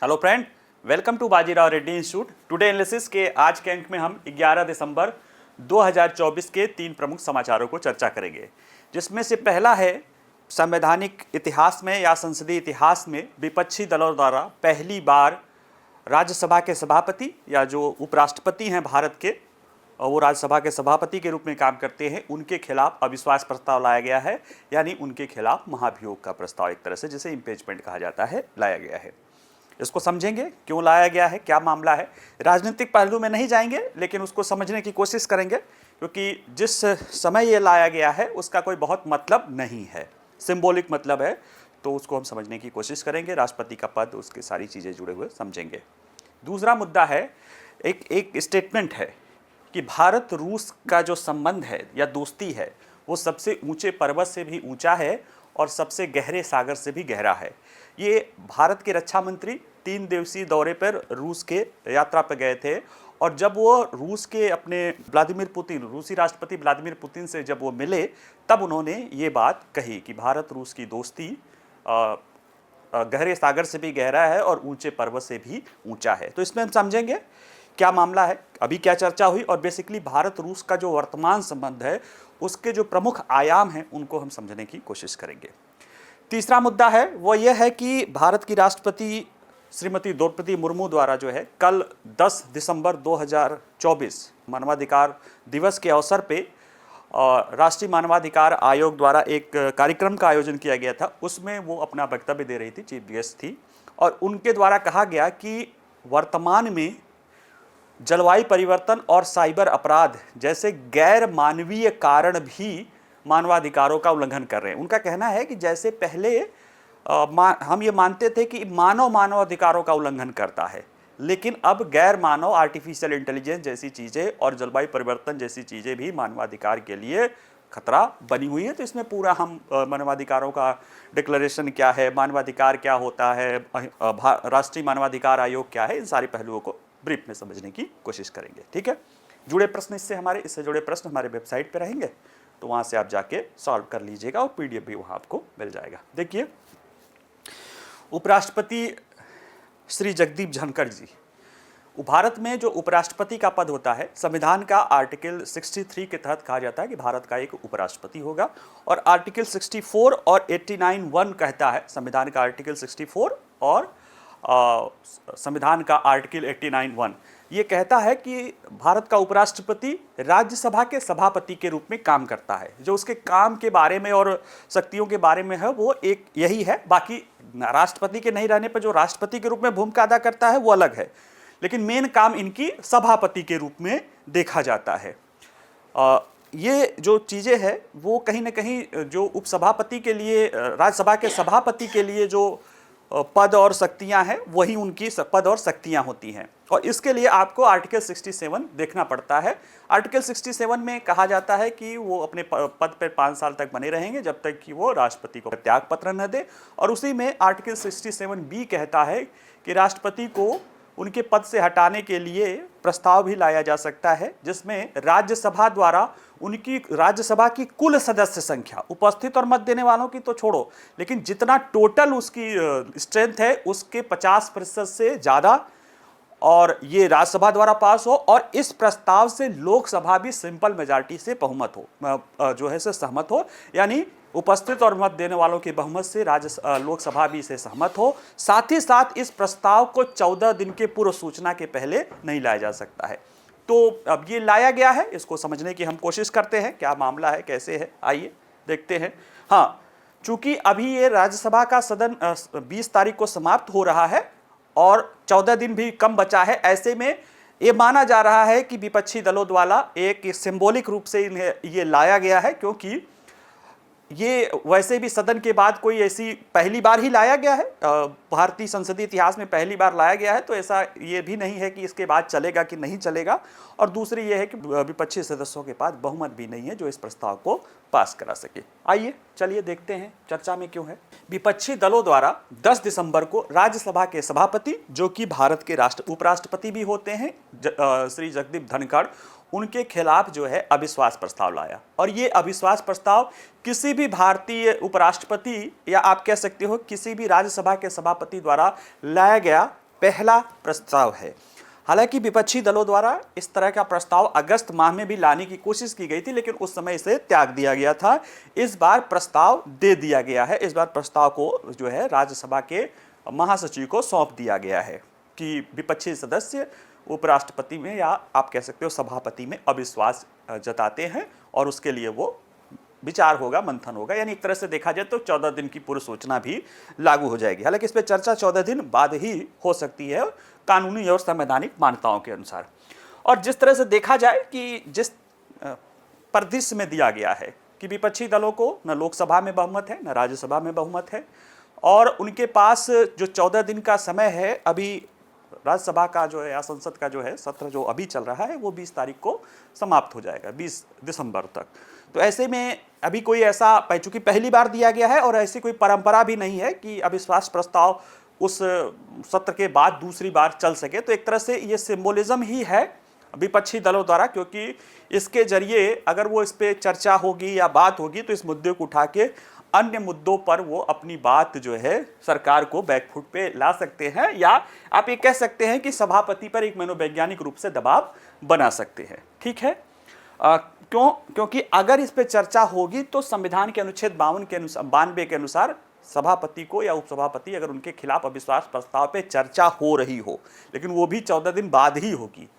Hello friend, welcome to Bajirao Reddy institute. Today analysis के आज के अंक में हम 11 दिसंबर 2024 के 3 प्रमुख समाचारों को चर्चा करेंगे, जिसमें से पहला है संवैधानिक इतिहास में या संसदीय इतिहास में विपक्षी दलों द्वारा पहली बार राज्यसभा के सभापति या जो उपराष्ट्रपति हैं भारत के, वो राज्यसभा के सभापति के रूप में काम करते हैं, उनके खिलाफ अविश्वास प्रस्ताव लाया गया है। यानी उनके खिलाफ महाभियोग का प्रस्ताव, एक तरह से जिसे इम्पीचमेंट कहा जाता है, लाया गया है। इसको समझेंगे क्यों लाया गया है, क्या मामला है। राजनीतिक पहलू में नहीं जाएंगे, लेकिन उसको समझने की कोशिश करेंगे, क्योंकि जिस समय ये लाया गया है उसका कोई बहुत मतलब नहीं है, सिंबॉलिक मतलब है, तो उसको हम समझने की कोशिश करेंगे। राष्ट्रपति का पद, उसके सारी चीज़ें जुड़े हुए समझेंगे। दूसरा मुद्दा है, एक स्टेटमेंट है कि भारत रूस का जो संबंध है या दोस्ती है, वो सबसे ऊंचे पर्वत से भी ऊंचा है और सबसे गहरे सागर से भी गहरा है। ये भारत के रक्षा मंत्री 3 दिवसीय दौरे पर रूस के यात्रा पर गए थे, और जब वो रूस के अपने रूसी राष्ट्रपति व्लादिमीर पुतिन से जब वो मिले, तब उन्होंने ये बात कही कि भारत रूस की दोस्ती गहरे सागर से भी गहरा है और ऊंचे पर्वत से भी ऊंचा है। तो इसमें हम समझेंगे क्या मामला है, अभी क्या चर्चा हुई, और बेसिकली भारत रूस का जो वर्तमान संबंध है उसके जो प्रमुख आयाम हैं उनको हम समझने की कोशिश करेंगे। तीसरा मुद्दा है वो ये है कि भारत की राष्ट्रपति श्रीमती द्रौपदी मुर्मू द्वारा जो है कल 10 दिसंबर 2024 मानवाधिकार दिवस के अवसर पे राष्ट्रीय मानवाधिकार आयोग द्वारा एक कार्यक्रम का आयोजन किया गया था। उसमें वो अपना वक्तव्य दे रही थी, चीफ गेस्ट थी, और उनके द्वारा कहा गया कि वर्तमान में जलवायु परिवर्तन और साइबर अपराध जैसे गैर मानवीय कारण भी मानवाधिकारों का उल्लंघन कर रहे हैं। उनका कहना है कि जैसे पहले हम ये मानते थे कि मानवाधिकारों का उल्लंघन करता है, लेकिन अब गैर मानव आर्टिफिशियल इंटेलिजेंस जैसी चीज़ें और जलवायु परिवर्तन जैसी चीज़ें भी मानवाधिकार के लिए खतरा बनी हुई है। तो इसमें पूरा हम मानवाधिकारों का डिक्लेरेशन क्या है, मानवाधिकार क्या होता है, राष्ट्रीय मानवाधिकार आयोग क्या है, इन सारे पहलुओं को ब्रीफ में समझने की कोशिश करेंगे। ठीक है, जुड़े प्रश्न इससे जुड़े प्रश्न हमारे वेबसाइट पे रहेंगे, तो वहाँ से आप जाके सॉल्व कर लीजिएगा, और पीडीएफ भी वहाँ आपको मिल जाएगा। देखिए, उपराष्ट्रपति श्री जगदीप धनखड़ जी, भारत में जो उपराष्ट्रपति का पद होता है, संविधान का आर्टिकल 63 के तहत कहा जाता है कि भारत का एक उपराष्ट्रपति होगा, और आर्टिकल 64 और 89(1) कहता है, संविधान का आर्टिकल 64 और संविधान का आर्टिकल 89(1) ये कहता है कि भारत का उपराष्ट्रपति राज्यसभा के सभापति के रूप में काम करता है। जो उसके काम के बारे में और शक्तियों के बारे में है वो एक यही है, बाकी राष्ट्रपति के नहीं रहने पर जो राष्ट्रपति के रूप में भूमिका अदा करता है वो अलग है, लेकिन मेन काम इनकी सभापति के रूप में देखा जाता है। ये जो चीज़ें हैं वो कहीं ना कहीं जो उपसभापति के लिए, राज्यसभा के सभापति के लिए जो पद और शक्तियां हैं वही उनकी पद और शक्तियां होती हैं, और इसके लिए आपको आर्टिकल 67 देखना पड़ता है। आर्टिकल 67 में कहा जाता है कि वो अपने पद पर 5 साल तक बने रहेंगे जब तक कि वो राष्ट्रपति को त्याग पत्र न दे, और उसी में आर्टिकल 67(b) कहता है कि राष्ट्रपति को उनके पद से हटाने के लिए प्रस्ताव भी लाया जा सकता है, जिसमें राज्यसभा द्वारा उनकी राज्यसभा की कुल सदस्य संख्या, उपस्थित और मत देने वालों की तो छोड़ो, लेकिन जितना टोटल उसकी स्ट्रेंथ है उसके 50% से ज़्यादा, और ये राज्यसभा द्वारा पास हो, और इस प्रस्ताव से लोकसभा भी सिंपल मेजॉरिटी से बहुमत हो, जो है से सहमत हो, यानी उपस्थित और मत देने वालों की बहुमत से लोकसभा भी इसे सहमत हो। साथ ही साथ इस प्रस्ताव को 14 दिन के पूर्व सूचना के पहले नहीं लाया जा सकता है। तो अब ये लाया गया है, इसको समझने की हम कोशिश करते हैं, क्या मामला है, कैसे है, आइए देखते हैं। हाँ, चूंकि अभी ये राज्यसभा का सदन 20 तारीख को समाप्त हो रहा है और 14 दिन भी कम बचा है, ऐसे में ये माना जा रहा है कि विपक्षी दलों द्वारा एक सिंबॉलिक रूप से इन्हें ये लाया गया है, क्योंकि ये वैसे भी सदन के बाद कोई ऐसी पहली बार ही लाया गया है, भारतीय संसदीय इतिहास में पहली बार लाया गया है, तो ऐसा ये भी नहीं है कि इसके बाद चलेगा कि नहीं चलेगा। और दूसरी ये है कि विपक्षी सदस्यों के पास बहुमत भी नहीं है जो इस प्रस्ताव को पास करा सके। आइए चलिए देखते हैं चर्चा में क्यों है। विपक्षी दलों द्वारा 10 दिसंबर को राज्यसभा के सभापति, जो कि भारत के उपराष्ट्रपति भी होते हैं, श्री जगदीप धनखड़, उनके खिलाफ जो है अविश्वास प्रस्ताव लाया। और ये अविश्वास प्रस्ताव किसी भी भारतीय उपराष्ट्रपति या आप कह सकते हो किसी भी राज्यसभा के सभापति द्वारा लाया गया पहला प्रस्ताव है। हालांकि विपक्षी दलों द्वारा इस तरह का प्रस्ताव अगस्त माह में भी लाने की कोशिश की गई थी, लेकिन उस समय इसे त्याग दिया गया था। इस बार प्रस्ताव दे दिया गया है। इस बार प्रस्ताव को जो है राज्यसभा के महासचिव को सौंप दिया गया है कि विपक्षी सदस्य उपराष्ट्रपति में या आप कह सकते हो सभापति में अविश्वास जताते हैं और उसके लिए वो विचार होगा, मंथन होगा। यानी एक तरह से देखा जाए तो 14 दिन की पूर्व सूचना भी लागू हो जाएगी। हालांकि इस पर चर्चा 14 दिन बाद ही हो सकती है कानूनी और संवैधानिक मान्यताओं के अनुसार। और जिस तरह से देखा जाए कि जिस परिदृश्य में दिया गया है कि विपक्षी दलों को न लोकसभा में बहुमत है न राज्यसभा में बहुमत है और उनके पास जो 14 दिन का समय है, अभी राज्यसभा का जो है या संसद का जो है सत्र जो अभी चल रहा है वो 20 तारीख को समाप्त हो जाएगा, 20 दिसंबर तक। तो ऐसे में अभी कोई ऐसा, चूंकि पहली बार दिया गया है और ऐसी कोई परंपरा भी नहीं है कि अविश्वास प्रस्ताव उस सत्र के बाद दूसरी बार चल सके, तो एक तरह से ये सिंबोलिज्म ही है विपक्षी दलों द्वारा, क्योंकि इसके जरिए अगर वो इस पर चर्चा होगी या बात होगी तो इस मुद्दे को उठा के अन्य मुद्दों पर वो अपनी बात जो है सरकार को बैकफुट पे ला सकते हैं, या आप ये कह सकते हैं कि सभापति पर एक मनोवैज्ञानिक रूप से दबाव बना सकते हैं। ठीक है, क्योंकि अगर इस पे चर्चा होगी तो संविधान के अनुच्छेद 92 के अनुसार सभापति को या उपसभापति अगर उनके खिलाफ अविश्वास प्रस्ताव पे चर्चा हो रही हो, लेकिन वो भी 14 दिन बाद ही होगी,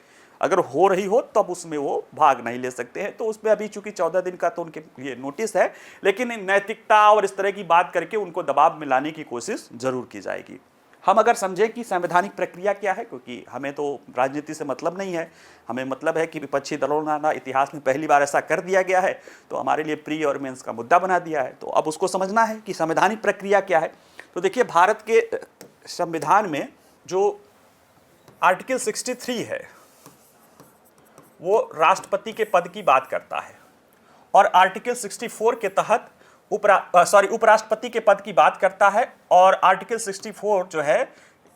अगर हो रही हो तब उसमें वो भाग नहीं ले सकते हैं। तो उसमें अभी चूंकि 14 दिन का तो उनके लिए नोटिस है, लेकिन नैतिकता और इस तरह की बात करके उनको दबाव में लाने की कोशिश जरूर की जाएगी। हम अगर समझें कि संवैधानिक प्रक्रिया क्या है, क्योंकि हमें तो राजनीति से मतलब नहीं है, हमें मतलब है कि विपक्षी दलों ने इतिहास में पहली बार ऐसा कर दिया गया है तो हमारे लिए प्री और मेंस का मुद्दा बना दिया है, तो अब उसको समझना है कि संवैधानिक प्रक्रिया क्या है। तो देखिए, भारत के संविधान में जो आर्टिकल 63 है वो राष्ट्रपति के पद की बात करता है और आर्टिकल 64 के तहत उपराष्ट्रपति के पद की बात करता है, और आर्टिकल 64 जो है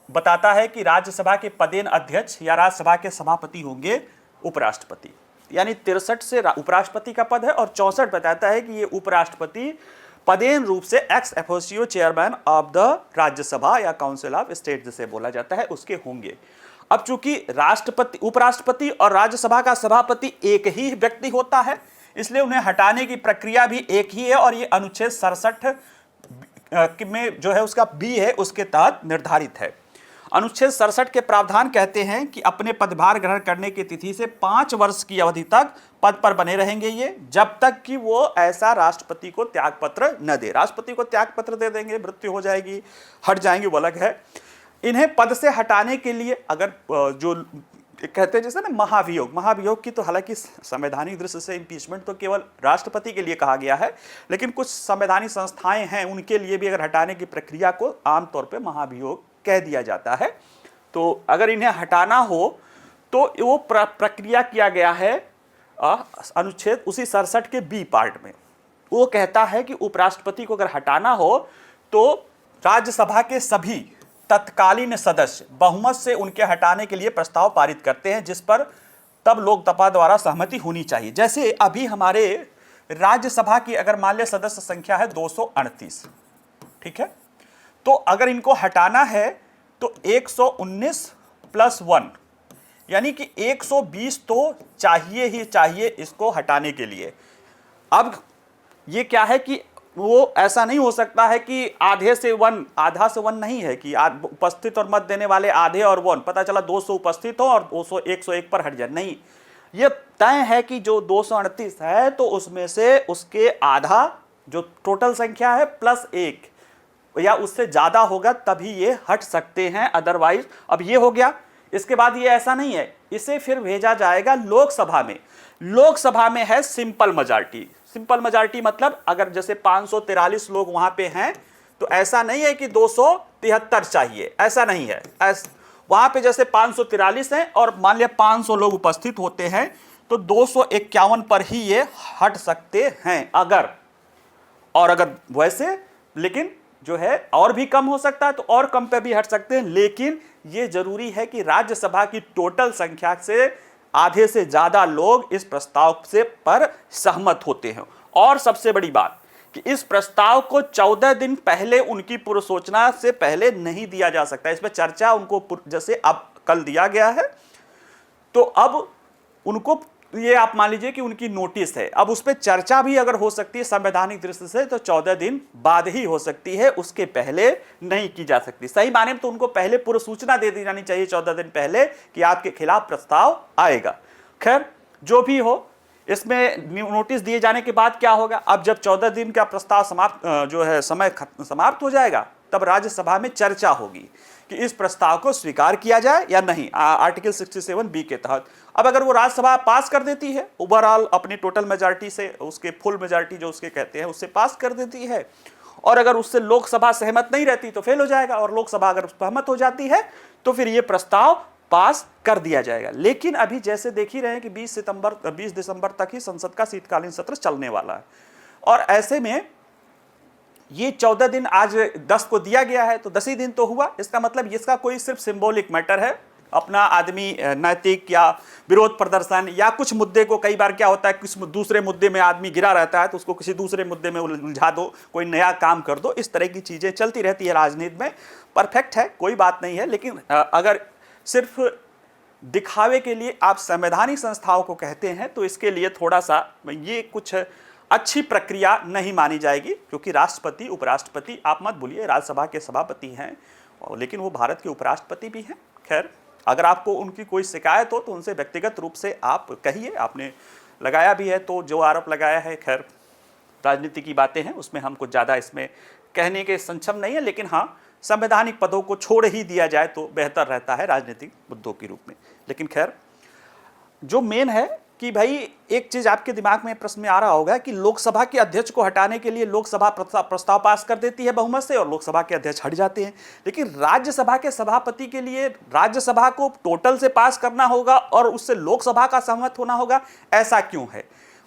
बताता है कि राज्यसभा के पदेन अध्यक्ष या राज्यसभा के सभापति होंगे उपराष्ट्रपति। यानी 63 से उपराष्ट्रपति का पद है और 64 बताता है कि ये उपराष्ट्रपति पदेन रूप से ex officio chairman of the Rajya Sabha या काउंसिल ऑफ स्टेट जिसे बोला जाता है उसके होंगे। अब चूंकि राष्ट्रपति, उपराष्ट्रपति और राज्यसभा का सभापति एक ही व्यक्ति होता है, इसलिए उन्हें हटाने की प्रक्रिया भी एक ही है और ये अनुच्छेद 67 में जो है उसका बी है उसके तहत निर्धारित है। अनुच्छेद 67 के प्रावधान कहते हैं कि अपने पदभार ग्रहण करने की तिथि से 5 वर्ष की अवधि तक पद पर बने रहेंगे ये, जब तक कि वो ऐसा राष्ट्रपति को त्यागपत्र न दे। राष्ट्रपति को त्यागपत्र दे देंगे, मृत्यु हो जाएगी, हट जाएंगे, वो अलग है। इन्हें पद से हटाने के लिए अगर जो कहते हैं जैसे ना महाभियोग की तो हालांकि संवैधानिक दृष्टि से इम्पीचमेंट तो केवल राष्ट्रपति के लिए कहा गया है, लेकिन कुछ संवैधानिक संस्थाएं हैं उनके लिए भी अगर हटाने की प्रक्रिया को आमतौर पे महाभियोग कह दिया जाता है। तो अगर इन्हें हटाना हो तो वो प्रक्रिया किया गया है अनुच्छेद उसी 67 के बी पार्ट में। वो कहता है कि उपराष्ट्रपति को अगर हटाना हो तो राज्यसभा के सभी तत्कालीन सदस्य बहुमत से उनके हटाने के लिए प्रस्ताव पारित करते हैं, जिस पर तब लोकसभा द्वारा सहमति होनी चाहिए। जैसे अभी हमारे राज्यसभा की अगर मान लिया सदस्य संख्या है 238, ठीक है, तो अगर इनको हटाना है तो 119 + 1 यानी कि 120 तो चाहिए ही चाहिए इसको हटाने के लिए। अब ये क्या है कि वो ऐसा नहीं हो सकता है कि आधा से 1 नहीं है कि उपस्थित और मत देने वाले आधे और 1, पता चला 200 उपस्थित हो और 200 101 पर हट जाए, नहीं। ये तय है कि जो 238 है तो उसमें से उसके आधा जो टोटल संख्या है +1 या उससे ज्यादा होगा तभी ये हट सकते हैं, अदरवाइज। अब ये हो गया, इसके बाद ये ऐसा नहीं है, इसे फिर भेजा जाएगा लोकसभा में। लोकसभा में है सिंपल मेजॉरिटी। सिंपल मेजॉरिटी मतलब अगर जैसे 543 लोग वहां पे हैं तो ऐसा नहीं है कि 273 चाहिए, ऐसा नहीं है। वहां पे जैसे 543 हैं और मान लिया 500 लोग उपस्थित होते हैं तो 251 पर ही ये हट सकते हैं अगर वैसे, लेकिन जो है और भी कम हो सकता है तो और कम पे भी हट सकते हैं, लेकिन ये जरूरी है कि राज्यसभा की टोटल संख्या से आधे से ज्यादा लोग इस प्रस्ताव से पर सहमत होते हैं। और सबसे बड़ी बात कि इस प्रस्ताव को 14 दिन पहले उनकी पूर्व सूचना से पहले नहीं दिया जा सकता। इसमें चर्चा उनको जैसे अब कल दिया गया है, तो अब उनको ये आप मान लीजिए कि उनकी नोटिस है, अब उस पर चर्चा भी अगर हो सकती है संवैधानिक दृष्टि से तो 14 दिन बाद ही हो सकती है, उसके पहले नहीं की जा सकती। सही माने में तो उनको पहले पूर्व सूचना दे दी जानी चाहिए 14 दिन पहले कि आपके खिलाफ प्रस्ताव आएगा। खैर जो भी हो, इसमें नोटिस दिए जाने के बाद क्या होगा, अब जब 14 दिन का प्रस्ताव समय समाप्त हो जाएगा, तब राज्यसभा में चर्चा होगी कि इस प्रस्ताव को स्वीकार किया जाए या नहीं, आर्टिकल 67B के तहत। अब अगर वो राज्यसभा पास कर देती है ओवरऑल अपनी टोटल मेजॉरिटी से, उसके फुल मेजॉरिटी जो उसके कहते हैं उससे पास कर देती है, और अगर उससे लोकसभा सहमत नहीं रहती तो फेल हो जाएगा, और लोकसभा अगर सहमत हो जाती है तो फिर ये प्रस्ताव पास कर दिया जाएगा। लेकिन अभी जैसे देख ही रहे हैं कि 20 दिसंबर तक ही संसद का शीतकालीन सत्र चलने वाला है, और ऐसे में ये 14 दिन आज 10 को दिया गया है तो 10 ही दिन तो हुआ। इसका मतलब इसका कोई सिर्फ सिंबॉलिक मैटर है, अपना आदमी नैतिक या विरोध प्रदर्शन या कुछ मुद्दे को, कई बार क्या होता है कुछ दूसरे मुद्दे में आदमी गिरा रहता है तो उसको किसी दूसरे मुद्दे में उलझा दो, कोई नया काम कर दो, इस तरह की चीजें चलती रहती है राजनीति में। परफेक्ट है, कोई बात नहीं है, लेकिन अगर सिर्फ दिखावे के लिए आप संवैधानिक संस्थाओं को कहते हैं तो इसके लिए थोड़ा सा ये कुछ अच्छी प्रक्रिया नहीं मानी जाएगी, क्योंकि राष्ट्रपति उपराष्ट्रपति, आप मत भूलिए राज्यसभा के सभापति हैं लेकिन वो भारत के उपराष्ट्रपति भी हैं। खैर अगर आपको उनकी कोई शिकायत हो तो उनसे व्यक्तिगत रूप से आप कहिए, आपने लगाया भी है तो जो आरोप लगाया है, खैर राजनीति की बातें हैं, उसमें हम कुछ ज़्यादा इसमें कहने के सक्षम नहीं है, लेकिन हाँ संवैधानिक पदों को छोड़ ही दिया जाए तो बेहतर रहता है राजनीतिक मुद्दों के रूप में। लेकिन खैर जो मेन है कि भाई एक चीज आपके दिमाग में प्रश्न में आ रहा होगा कि लोकसभा के अध्यक्ष को हटाने के लिए लोकसभा प्रस्ताव पास कर देती है बहुमत से और लोकसभा के अध्यक्ष हट जाते हैं, लेकिन राज्यसभा के सभापति के लिए राज्यसभा को टोटल से पास करना होगा और उससे लोकसभा का सहमत होना होगा। ऐसा क्यों है,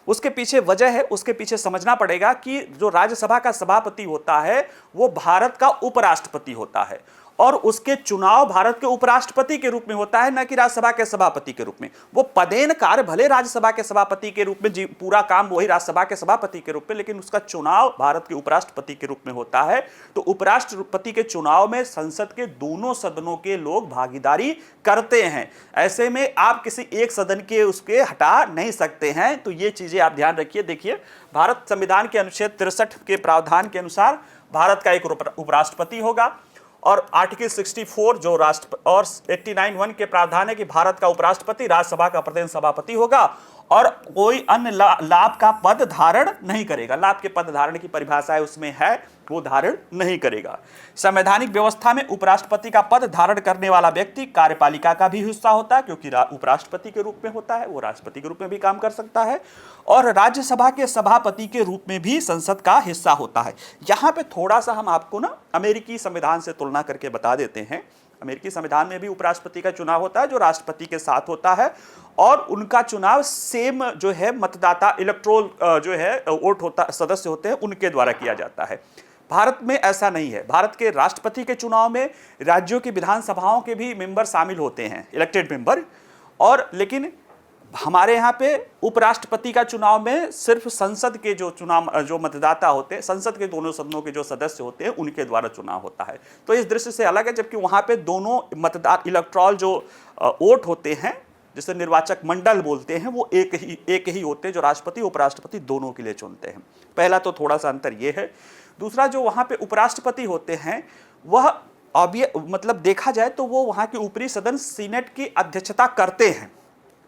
उसके पीछे वजह है, उसके पीछे समझना पड़ेगा कि जो राज्यसभा का सभापति होता है वो भारत का उपराष्ट्रपति होता है, और उसके चुनाव भारत के उपराष्ट्रपति के रूप में होता है, न कि राज्यसभा के सभापति के रूप में। वो पदेन कार्य भले राज्यसभा के सभापति के रूप में पूरा काम वही राज्यसभा के सभापति के रूप में, लेकिन उसका चुनाव भारत के उपराष्ट्रपति के रूप में होता है। तो उपराष्ट्रपति के चुनाव में संसद के दोनों सदनों के लोग भागीदारी करते हैं। ऐसे में आप किसी एक सदन के उसके हटा नहीं सकते हैं। तो ये चीजें आप ध्यान रखिए। देखिए भारत संविधान के अनुच्छेद 63 के प्रावधान के अनुसार भारत का एक उपराष्ट्रपति होगा, और आर्टिकल 64 जो राष्ट्र और 89(1) के प्रावधान है कि भारत का उपराष्ट्रपति राज्यसभा का प्रतिनिधि सभापति होगा और कोई अन्य लाभ का पद धारण नहीं करेगा। लाभ के पद धारण की परिभाषा उसमें है, वो धारण नहीं करेगा। संवैधानिक व्यवस्था में उपराष्ट्रपति का पद धारण करने वाला व्यक्ति कार्यपालिका का भी हिस्सा होता है, क्योंकि उपराष्ट्रपति के रूप में होता है, वो राष्ट्रपति के रूप में भी काम कर सकता है, और राज्यसभा के सभापति के रूप में भी संसद का हिस्सा होता है। यहाँ पे थोड़ा सा हम आपको ना अमेरिकी संविधान से तुलना करके बता देते हैं। अमेरिकी संविधान में भी उपराष्ट्रपति का चुनाव होता है जो राष्ट्रपति के साथ होता है, और उनका चुनाव सेम जो है मतदाता इलेक्ट्रोल जो है वोट होता सदस्य होते हैं उनके द्वारा किया जाता है। भारत में ऐसा नहीं है। भारत के राष्ट्रपति के चुनाव में राज्यों की विधानसभाओं के भी मेंबर शामिल होते हैं, इलेक्टेड मेंबर, और लेकिन हमारे यहाँ पे उपराष्ट्रपति का चुनाव में सिर्फ संसद के जो मतदाता होते हैं, संसद के दोनों सदनों के जो सदस्य होते हैं उनके द्वारा चुनाव होता है। तो इस दृष्टि से अलग है, जबकि वहाँ पे दोनों मतदाता इलेक्ट्रॉल जो वोट होते हैं जिसे निर्वाचक मंडल बोलते हैं वो एक ही होते हैं, जो राष्ट्रपति उपराष्ट्रपति दोनों के लिए चुनते हैं। पहला तो थोड़ा सा अंतर ये है। दूसरा, जो वहाँ पे उपराष्ट्रपति होते हैं वह मतलब देखा जाए तो वो वहाँ के ऊपरी सदन सीनेट की अध्यक्षता करते हैं।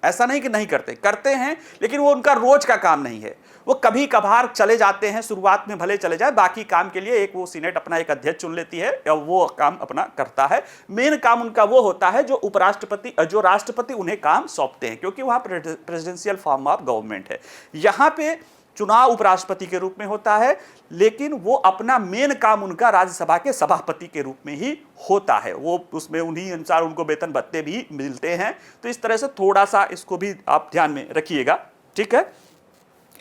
ऐसा नहीं कि नहीं करते हैं, लेकिन वो उनका रोज का काम नहीं है। वो कभी कभार चले जाते हैं, शुरुआत में भले चले जाए, बाकी काम के लिए एक वो सीनेट अपना एक अध्यक्ष चुन लेती है या वो काम अपना करता है। मेन काम उनका वो होता है जो राष्ट्रपति उन्हें काम सौंपते हैं, क्योंकि वहाँ प्रेसिडेंशियल फॉर्म ऑफ गवर्नमेंट है। यहाँ पे चुनाव उपराष्ट्रपति के रूप में होता है, लेकिन वो अपना मेन काम उनका राज्यसभा के सभापति के रूप में ही होता है। वो उसमें उन्हीं अनुसार उनको वेतन भत्ते भी मिलते हैं। तो इस तरह से थोड़ा सा इसको भी आप ध्यान में रखिएगा, ठीक है।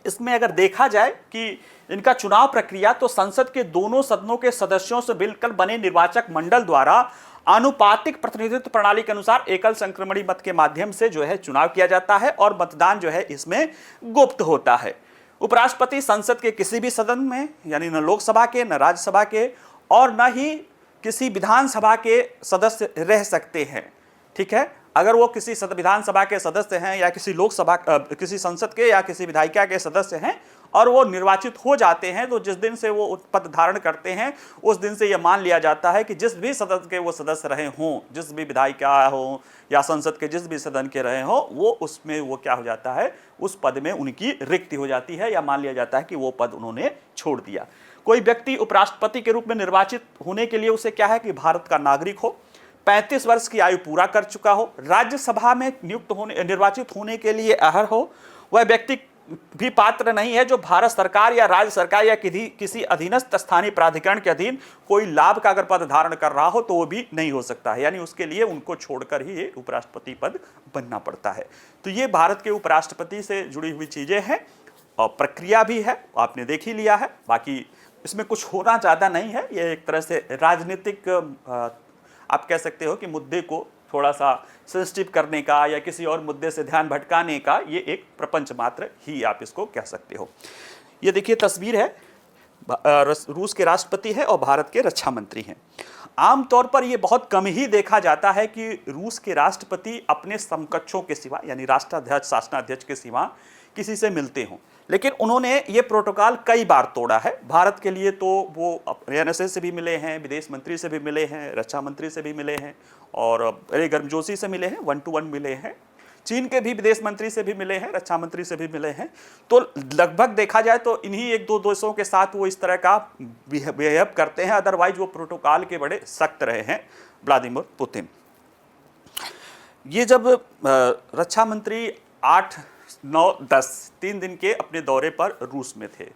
इसमें अगर देखा जाए कि इनका चुनाव प्रक्रिया, तो संसद के दोनों सदनों के सदस्यों से मिलकर बने निर्वाचक मंडल द्वारा आनुपातिक प्रतिनिधित्व प्रणाली के अनुसार एकल संक्रमणी मत के माध्यम से जो है चुनाव किया जाता है, और मतदान जो है इसमें गुप्त होता है। उपराष्ट्रपति संसद के किसी भी सदन में, यानी न लोकसभा के, न राज्यसभा के, और न ही किसी विधानसभा के सदस्य रह सकते हैं। ठीक है, अगर वो किसी विधानसभा के सदस्य हैं या किसी लोकसभा किसी संसद के या किसी विधायिका के सदस्य हैं और वो निर्वाचित हो जाते हैं, तो जिस दिन से वो पद धारण करते हैं उस दिन से यह मान लिया जाता है कि जिस भी सदन के वो सदस्य रहे हों, जिस भी विधायिका हो या संसद के जिस भी सदन के रहे हों, वो उसमें वो क्या हो जाता है, उस पद में उनकी रिक्ति हो जाती है, या मान लिया जाता है कि वो पद उन्होंने छोड़ दिया। कोई व्यक्ति उपराष्ट्रपति के रूप में निर्वाचित होने के लिए उसे क्या है कि भारत का नागरिक हो, 35 वर्ष की आयु पूरा कर चुका हो, राज्यसभा में निर्वाचित होने के लिए अहर हो, वह व्यक्ति भी पात्र नहीं है जो भारत सरकार या राज्य सरकार या किसी अधीनस्थ स्थानीय प्राधिकरण के अधीन कोई लाभ का अगर पद धारण कर रहा हो तो वो भी नहीं हो सकता है, यानी उसके लिए उनको छोड़कर ही ये उपराष्ट्रपति पद बनना पड़ता है। तो ये भारत के उपराष्ट्रपति से जुड़ी हुई चीजें हैं और प्रक्रिया भी है, आपने देख ही लिया है। बाकी इसमें कुछ होना ज़्यादा नहीं है, ये एक तरह से राजनीतिक आप कह सकते हो कि मुद्दे को थोड़ा सा सेंसिटिव करने का या किसी और मुद्दे से ध्यान भटकाने का ये एक प्रपंच मात्र ही आप इसको कह सकते हो। ये देखिए तस्वीर है, रूस के राष्ट्रपति है और भारत के रक्षा मंत्री हैं। आमतौर पर ये बहुत कम ही देखा जाता है कि रूस के राष्ट्रपति अपने समकक्षों के सिवा, यानी राष्ट्राध्यक्ष शासनाध्यक्ष के सिवा किसी से मिलते हों, लेकिन उन्होंने ये प्रोटोकॉल कई बार तोड़ा है। भारत के लिए तो वो एनएसए से भी मिले हैं, विदेश मंत्री से भी मिले हैं, रक्षा मंत्री से भी मिले हैं और गर्मजोशी से मिले हैं, 1-to-1 मिले हैं। चीन के भी विदेश मंत्री से भी मिले हैं, रक्षा मंत्री से भी मिले हैं। तो लगभग देखा जाए तो इन्हीं 1-2 देशों के साथ वो इस तरह का बिहेव करते हैं, अदरवाइज वो प्रोटोकॉल के बड़े सख्त रहे हैं व्लादिमीर पुतिन। ये जब रक्षा मंत्री 8, 9, 10 3 दिन के अपने दौरे पर रूस में थे,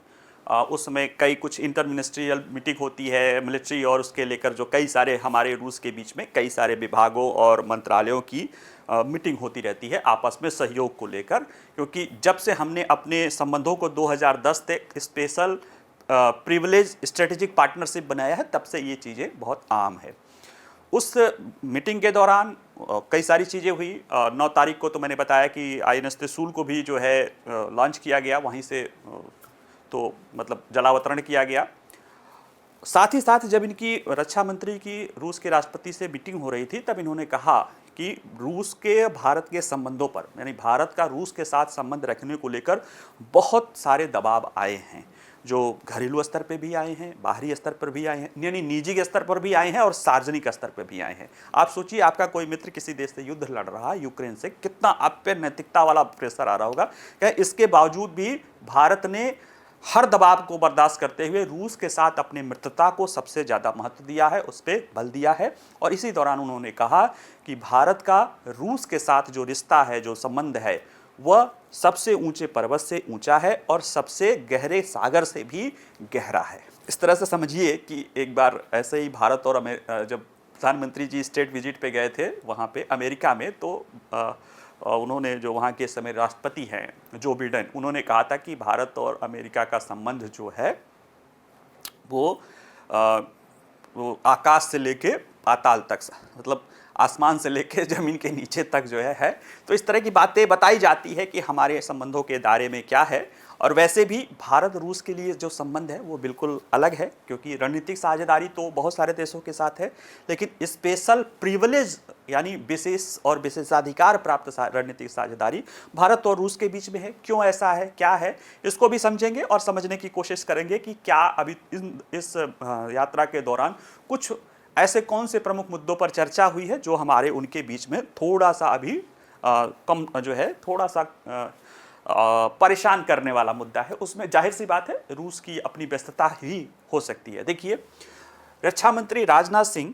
उस समय कई कुछ इंटर मिनिस्ट्रियल मीटिंग होती है मिलिट्री और उसके लेकर जो कई सारे हमारे रूस के बीच में कई सारे विभागों और मंत्रालयों की मीटिंग होती रहती है आपस में सहयोग को लेकर, क्योंकि जब से हमने अपने संबंधों को 2010 तक स्पेशल प्रिविलेज स्ट्रेटेजिक पार्टनरशिप बनाया है, तब से ये चीज़ें बहुत आम है। उस मीटिंग के दौरान कई सारी चीज़ें हुई। 9 तारीख को तो मैंने बताया कि आईएनएस त्रिशूल को भी जो है लॉन्च किया गया, वहीं से तो मतलब जलावतरण किया गया। साथ ही साथ जब इनकी रक्षा मंत्री की रूस के राष्ट्रपति से मीटिंग हो रही थी, तब इन्होंने कहा कि रूस के भारत के संबंधों पर, यानी भारत का रूस के साथ संबंध रखने को लेकर बहुत सारे दबाव आए हैं, जो घरेलू स्तर पे भी आए हैं, बाहरी स्तर पर भी आए हैं, यानी निजी स्तर पर भी आए हैं और सार्वजनिक स्तर पर भी आए हैं। आप सोचिए, आपका कोई मित्र किसी देश से युद्ध लड़ रहा है, यूक्रेन से, कितना आप पे नैतिकता वाला प्रेशर आ रहा होगा। क्या इसके बावजूद भी भारत ने हर दबाव को बर्दाश्त करते हुए रूस के साथ अपनी मित्रता को सबसे ज़्यादा महत्व दिया है, उस पर बल दिया है। और इसी दौरान उन्होंने कहा कि भारत का रूस के साथ जो रिश्ता है, जो संबंध है, वह सबसे ऊंचे पर्वत से ऊंचा है और सबसे गहरे सागर से भी गहरा है। इस तरह से समझिए कि एक बार ऐसे ही भारत और जब प्रधानमंत्री जी स्टेट विजिट पे गए थे वहाँ पे अमेरिका में, तो उन्होंने जो वहाँ के समय राष्ट्रपति हैं जो बिडेन, उन्होंने कहा था कि भारत और अमेरिका का संबंध जो है वो आकाश से लेके पाताल तक, मतलब आसमान से लेके ज़मीन के नीचे तक जो है। तो इस तरह की बातें बताई जाती है कि हमारे संबंधों के दायरे में क्या है। और वैसे भी भारत रूस के लिए जो संबंध है वो बिल्कुल अलग है, क्योंकि रणनीतिक साझेदारी तो बहुत सारे देशों के साथ है, लेकिन स्पेशल प्रिविलेज यानी विशेष और विशेषाधिकार प्राप्त रणनीतिक साझेदारी भारत और रूस के बीच में है। क्यों ऐसा है, क्या है, इसको भी समझेंगे और समझने की कोशिश करेंगे कि क्या अभी इस यात्रा के दौरान कुछ ऐसे कौन से प्रमुख मुद्दों पर चर्चा हुई है जो हमारे उनके बीच में थोड़ा सा अभी कम जो है, थोड़ा सा परेशान करने वाला मुद्दा है। उसमें जाहिर सी बात है रूस की अपनी व्यस्तता ही हो सकती है। देखिए, रक्षा मंत्री राजनाथ सिंह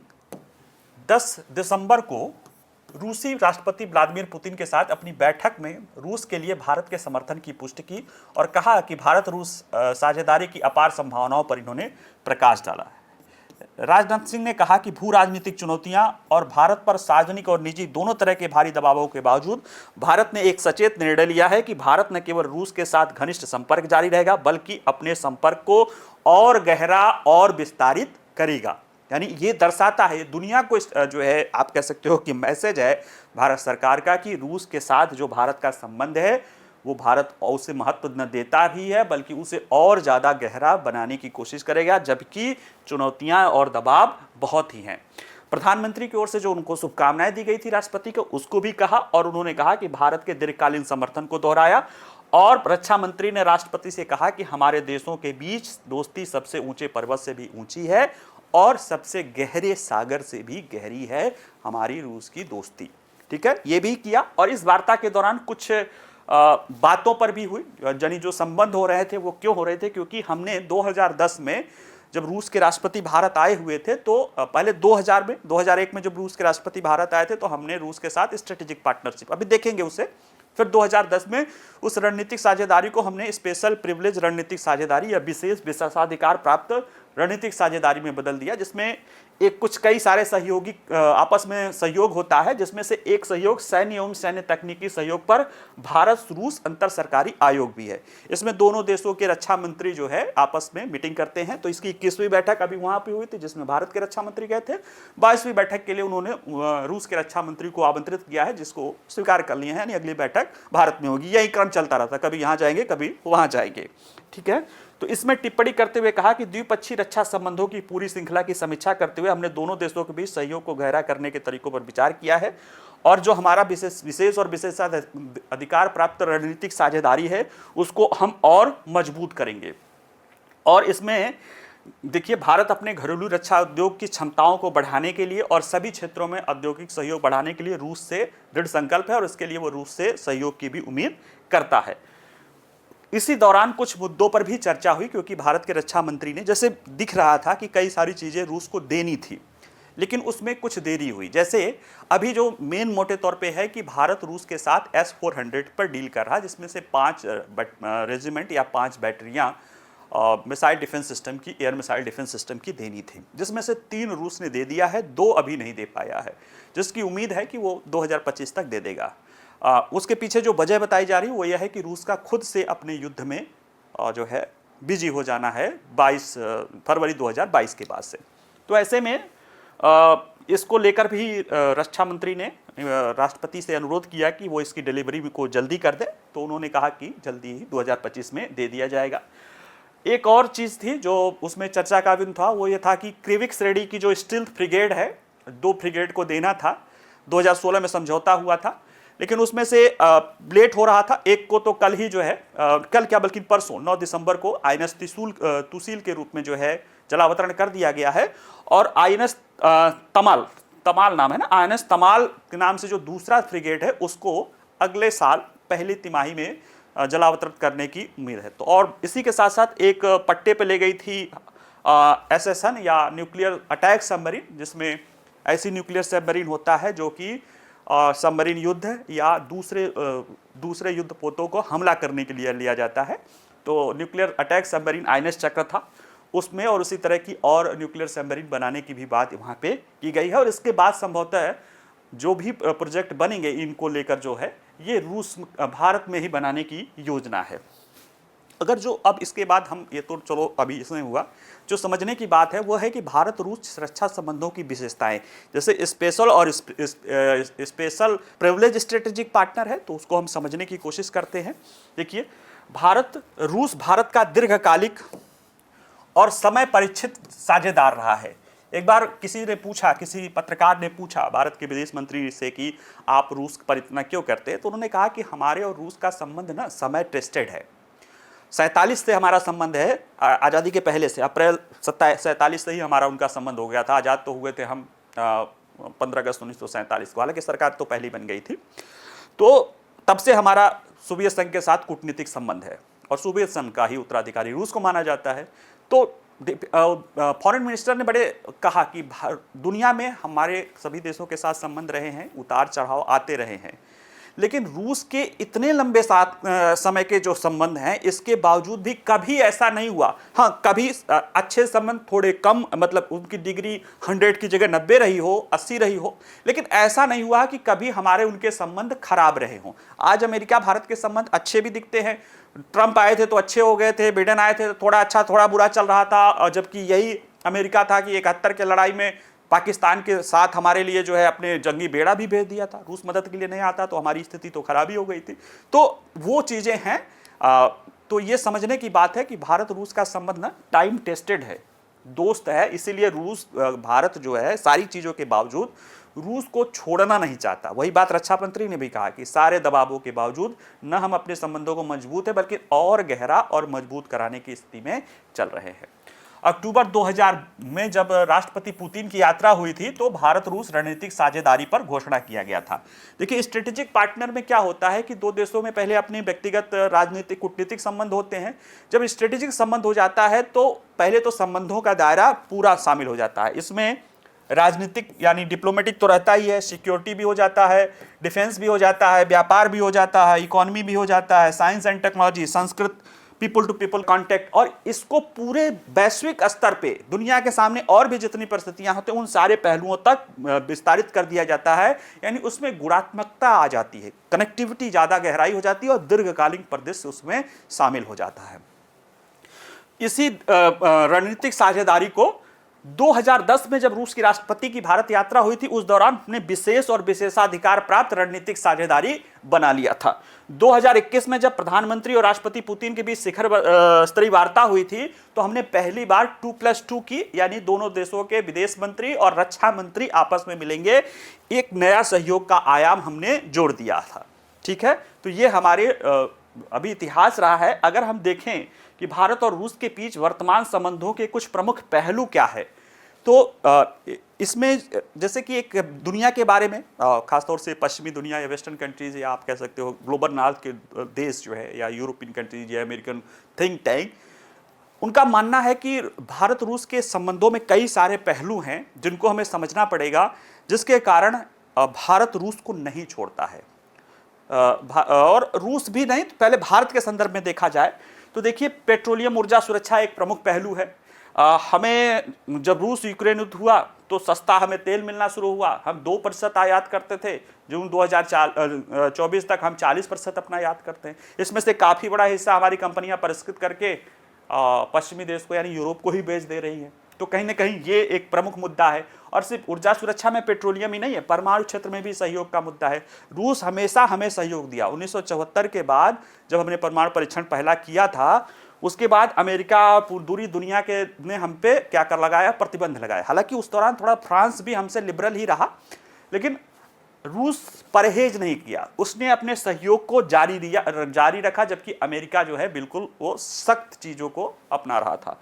10 दिसंबर को रूसी राष्ट्रपति व्लादिमीर पुतिन के साथ अपनी बैठक में रूस के लिए भारत के समर्थन की पुष्टि की और कहा कि भारत रूस साझेदारी की अपार संभावनाओं पर इन्होंने प्रकाश डाला है। राजनाथ सिंह ने कहा कि भू राजनीतिक चुनौतियां और भारत पर सार्वजनिक और निजी दोनों तरह के भारी दबावों के बावजूद भारत ने एक सचेत निर्णय लिया है कि भारत न केवल रूस के साथ घनिष्ठ संपर्क जारी रहेगा, बल्कि अपने संपर्क को और गहरा और विस्तारित करेगा। यानी ये दर्शाता है दुनिया को, जो है आप कह सकते हो कि मैसेज है भारत सरकार का कि रूस के साथ जो भारत का संबंध है वो भारत उसे महत्व न देता भी है बल्कि उसे और ज़्यादा गहरा बनाने की कोशिश करेगा, जबकि चुनौतियां और दबाव बहुत ही हैं। प्रधानमंत्री की ओर से जो उनको शुभकामनाएं दी गई थी राष्ट्रपति को, उसको भी कहा और उन्होंने कहा कि भारत के दीर्घकालीन समर्थन को दोहराया। और रक्षा मंत्री ने राष्ट्रपति से कहा कि हमारे देशों के बीच दोस्ती सबसे ऊंचे पर्वत से भी ऊंची है और सबसे गहरे सागर से भी गहरी है हमारी रूस की दोस्ती। ठीक है, ये भी किया। और इस वार्ता के दौरान कुछ बातों पर भी हुई, यानी जो संबंध हो रहे थे वो क्यों हो रहे थे, क्योंकि हमने 2010 में जब रूस के राष्ट्रपति भारत आए हुए थे तो पहले 2001 में जब रूस के राष्ट्रपति भारत आए थे तो हमने रूस के साथ स्ट्रेटेजिक पार्टनरशिप, अभी देखेंगे उसे, फिर 2010 में उस रणनीतिक साझेदारी को हमने स्पेशल प्रिविलेज रणनीतिक साझेदारी या विशेष विशेषाधिकार प्राप्त रणनीतिक साझेदारी में बदल दिया, जिसमें कई सारे सहयोगी आपस में सहयोग होता है, जिसमें से एक सहयोग सैन्य एवं सैन्य तकनीकी सहयोग पर भारत रूस अंतर सरकारी आयोग भी है। इसमें दोनों देशों के रक्षा मंत्री जो है आपस में मीटिंग करते हैं। तो इसकी 21वीं बैठक अभी वहां पे हुई थी जिसमें भारत के रक्षा मंत्री गए थे। 22वीं बैठक के लिए उन्होंने रूस के रक्षा मंत्री को आमंत्रित किया है, जिसको स्वीकार कर लिए हैं, यानी अगली बैठक भारत में होगी। यही क्रम चलता रहता, कभी यहाँ जाएंगे कभी वहां जाएंगे। ठीक है, तो इसमें टिप्पणी करते हुए कहा कि द्विपक्षीय रक्षा संबंधों की पूरी श्रृंखला की समीक्षा करते हुए हमने दोनों देशों के बीच सहयोग को गहरा करने के तरीकों पर विचार किया है और जो हमारा विशेष और विशेषाधिकार प्राप्त रणनीतिक साझेदारी है उसको हम और मजबूत करेंगे। और इसमें देखिए, भारत अपने घरेलू रक्षा उद्योग की क्षमताओं को बढ़ाने के लिए और सभी क्षेत्रों में औद्योगिक सहयोग बढ़ाने के लिए रूस से दृढ़ संकल्प है और इसके लिए वो रूस से सहयोग की भी उम्मीद करता है। इसी दौरान कुछ मुद्दों पर भी चर्चा हुई, क्योंकि भारत के रक्षा मंत्री ने, जैसे दिख रहा था कि कई सारी चीजें रूस को देनी थी लेकिन उसमें कुछ देरी हुई। जैसे अभी जो मेन मोटे तौर पे है कि भारत रूस के साथ S-400 पर डील कर रहा, जिसमें से 5 रेजिमेंट या 5 बैटरियां मिसाइल डिफेंस सिस्टम की, एयर मिसाइल डिफेंस सिस्टम की देनी थी, जिसमें से 3 रूस ने दे दिया है, 2 अभी नहीं दे पाया है, जिसकी उम्मीद है कि वो 2025 तक दे देगा। उसके पीछे जो वजह बताई जा रही है वो यह है कि रूस का खुद से अपने युद्ध में जो है बिजी हो जाना है 22 फरवरी 2022 के बाद से। तो ऐसे में इसको लेकर भी रक्षा मंत्री ने राष्ट्रपति से अनुरोध किया कि वो इसकी डिलीवरी को जल्दी कर दे, तो उन्होंने कहा कि जल्दी ही 2025 में दे दिया जाएगा। एक और चीज़ थी जो उसमें चर्चा का विषय था, वो ये था कि क्रिविक श्रेणी की जो स्टील्थ ब्रिगेड है, 2 ब्रिगेड को देना था, 2016 में समझौता हुआ था, लेकिन उसमें से लेट हो रहा था। एक को तो कल ही जो है, कल क्या बल्कि परसों 9 दिसंबर को आईएनएस तुसील के रूप में जो है जलावतरण कर दिया गया है। और आईएनएस तमाल नाम है ना, आईएनएस तमाल के नाम से जो दूसरा फ्रिगेट है उसको अगले साल पहली तिमाही में जलावतरण करने की उम्मीद है। तो और इसी के साथ साथ एक पट्टे पे ले गई थी SSN या न्यूक्लियर अटैक सबमरीन, जिसमें ऐसी न्यूक्लियर सबमरीन होता है जो कि सबमरीन युद्ध या दूसरे युद्ध पोतों को हमला करने के लिए लिया जाता है। तो न्यूक्लियर अटैक सबमरीन आईएनएस चक्र था उसमें, और उसी तरह की और न्यूक्लियर सबमरीन बनाने की भी बात वहाँ पे की गई है। और इसके बाद संभवतः जो भी प्रोजेक्ट बनेंगे इनको लेकर जो है ये भारत में ही बनाने की योजना है। अगर जो अब इसके बाद हम ये तो चलो अभी इसमें हुआ, जो समझने की बात है वो है कि भारत रूस रक्षा संबंधों की विशेषताएं, जैसे स्पेशल और स्पेशल प्रिविलेज स्ट्रेटेजिक पार्टनर है, तो उसको हम समझने की कोशिश करते हैं। देखिए, भारत का दीर्घकालिक और समय परिचित साझेदार रहा है। एक बार किसी पत्रकार ने पूछा भारत के विदेश मंत्री से कि आप रूस पर इतना क्यों करते हैं, तो उन्होंने कहा कि हमारे और रूस का संबंध ना समय टेस्टेड है। 47 से हमारा संबंध है, आज़ादी के पहले से, अप्रैल 47 से ही हमारा उनका संबंध हो गया था। आज़ाद तो हुए थे हम 15 अगस्त 1947 को, हालांकि सरकार तो पहली बन गई थी। तो तब से हमारा सोवियत संघ के साथ कूटनीतिक संबंध है और सोवियत संघ का ही उत्तराधिकारी रूस को माना जाता है। तो फॉरेन मिनिस्टर ने बड़े कहा कि दुनिया में हमारे सभी देशों के साथ संबंध रहे हैं, उतार चढ़ाव आते रहे हैं, लेकिन रूस के इतने लंबे समय के जो संबंध हैं इसके बावजूद भी कभी ऐसा नहीं हुआ। हाँ, कभी अच्छे संबंध थोड़े कम, मतलब उनकी डिग्री 100 की जगह 90 रही हो, 80 रही हो, लेकिन ऐसा नहीं हुआ कि कभी हमारे उनके संबंध खराब रहे हों। आज अमेरिका भारत के संबंध अच्छे भी दिखते हैं। ट्रंप आए थे तो अच्छे हो गए थे, बाइडेन आए थे तो थोड़ा अच्छा थोड़ा बुरा चल रहा था, और जबकि यही अमेरिका था कि 71 के लड़ाई में पाकिस्तान के साथ हमारे लिए जो है अपने जंगी बेड़ा भी भेज दिया था, रूस मदद के लिए नहीं आता तो हमारी स्थिति तो खराब ही हो गई थी। तो वो चीज़ें हैं। तो ये समझने की बात है कि भारत रूस का संबंध ना टाइम टेस्टेड है, दोस्त है, इसीलिए रूस भारत जो है सारी चीज़ों के बावजूद रूस को छोड़ना नहीं चाहता। वही बात रक्षा मंत्री ने भी कहा कि सारे दबावों के बावजूद न हम अपने संबंधों को मजबूत है बल्कि और गहरा और मजबूत कराने की स्थिति में चल रहे हैं। अक्टूबर 2000 में जब राष्ट्रपति पुतिन की यात्रा हुई थी तो भारत रूस रणनीतिक साझेदारी पर घोषणा किया गया था। देखिए, स्ट्रेटेजिक पार्टनर में क्या होता है कि दो देशों में पहले अपने व्यक्तिगत राजनीतिक कूटनीतिक संबंध होते हैं। जब स्ट्रेटेजिक संबंध हो जाता है तो पहले तो संबंधों का दायरा पूरा शामिल हो जाता है। इसमें राजनीतिक यानी डिप्लोमेटिक तो रहता ही है, सिक्योरिटी भी हो जाता है, डिफेंस भी हो जाता है, व्यापार भी हो जाता है, इकोनॉमी भी हो जाता है, science and technology, Sanskrit, people to people contact, और इसको पूरे वैश्विक स्तर पे दुनिया के सामने और भी जितनी परिस्थितियां होती हैं उन सारे पहलुओं तक विस्तारित कर दिया जाता है। यानी उसमें गुणात्मकता आ जाती है, कनेक्टिविटी ज़्यादा गहराई हो जाती है और दीर्घकालीन परिदृश्य उसमें शामिल हो जाता है। इसी रणनीतिक साझेदारी को 2010 में जब रूस की राष्ट्रपति की भारत यात्रा हुई थी उस दौरान हमने विशेष और विशेषाधिकार प्राप्त रणनीतिक साझेदारी बना लिया था। 2021 में जब प्रधानमंत्री और राष्ट्रपति पुतिन के बीच शिखर स्तरीय वार्ता हुई थी तो हमने पहली बार 2+2 की, यानी दोनों देशों के विदेश मंत्री और रक्षा मंत्री आपस में मिलेंगे, एक नया सहयोग का आयाम हमने जोड़ दिया था। ठीक है, तो ये हमारे अभी इतिहास रहा है। अगर हम देखें कि भारत और रूस के बीच वर्तमान संबंधों के कुछ प्रमुख पहलू क्या है, तो इसमें जैसे कि एक दुनिया के बारे में, खासतौर से पश्चिमी दुनिया या वेस्टर्न कंट्रीज या आप कह सकते हो ग्लोबल नॉर्थ के देश जो है या यूरोपियन कंट्रीज या अमेरिकन थिंक टैंक, उनका मानना है कि भारत रूस के संबंधों में कई सारे पहलू हैं जिनको हमें समझना पड़ेगा, जिसके कारण भारत रूस को नहीं छोड़ता है। और रूस भी नहीं, तो पहले भारत के संदर्भ में देखा जाए तो देखिए, पेट्रोलियम ऊर्जा सुरक्षा एक प्रमुख पहलू है। हमें जब रूस यूक्रेन युद्ध हुआ तो सस्ता हमें तेल मिलना शुरू हुआ। हम 2% आयात करते थे, जून 2024 तक हम 40% अपना आयात करते हैं। इसमें से काफ़ी बड़ा हिस्सा हमारी कंपनियां परिष्कृत करके पश्चिमी देश को यानी यूरोप को ही बेच दे रही हैं। तो कहीं ना कहीं ये एक प्रमुख मुद्दा है। और सिर्फ ऊर्जा सुरक्षा में पेट्रोलियम ही नहीं है, परमाणु क्षेत्र में भी सहयोग का मुद्दा है। रूस हमेशा हमें सहयोग दिया। 1974 के बाद जब हमने परमाणु परीक्षण पहला किया था, उसके बाद अमेरिका पूरी दुनिया के ने हम पे क्या कर लगाया, प्रतिबंध लगाया। हालांकि उस दौरान थोड़ा फ्रांस भी हमसे लिबरल ही रहा, लेकिन रूस परहेज नहीं किया, उसने अपने सहयोग को जारी रखा, जबकि अमेरिका जो है बिल्कुल वो सख्त चीज़ों को अपना रहा था।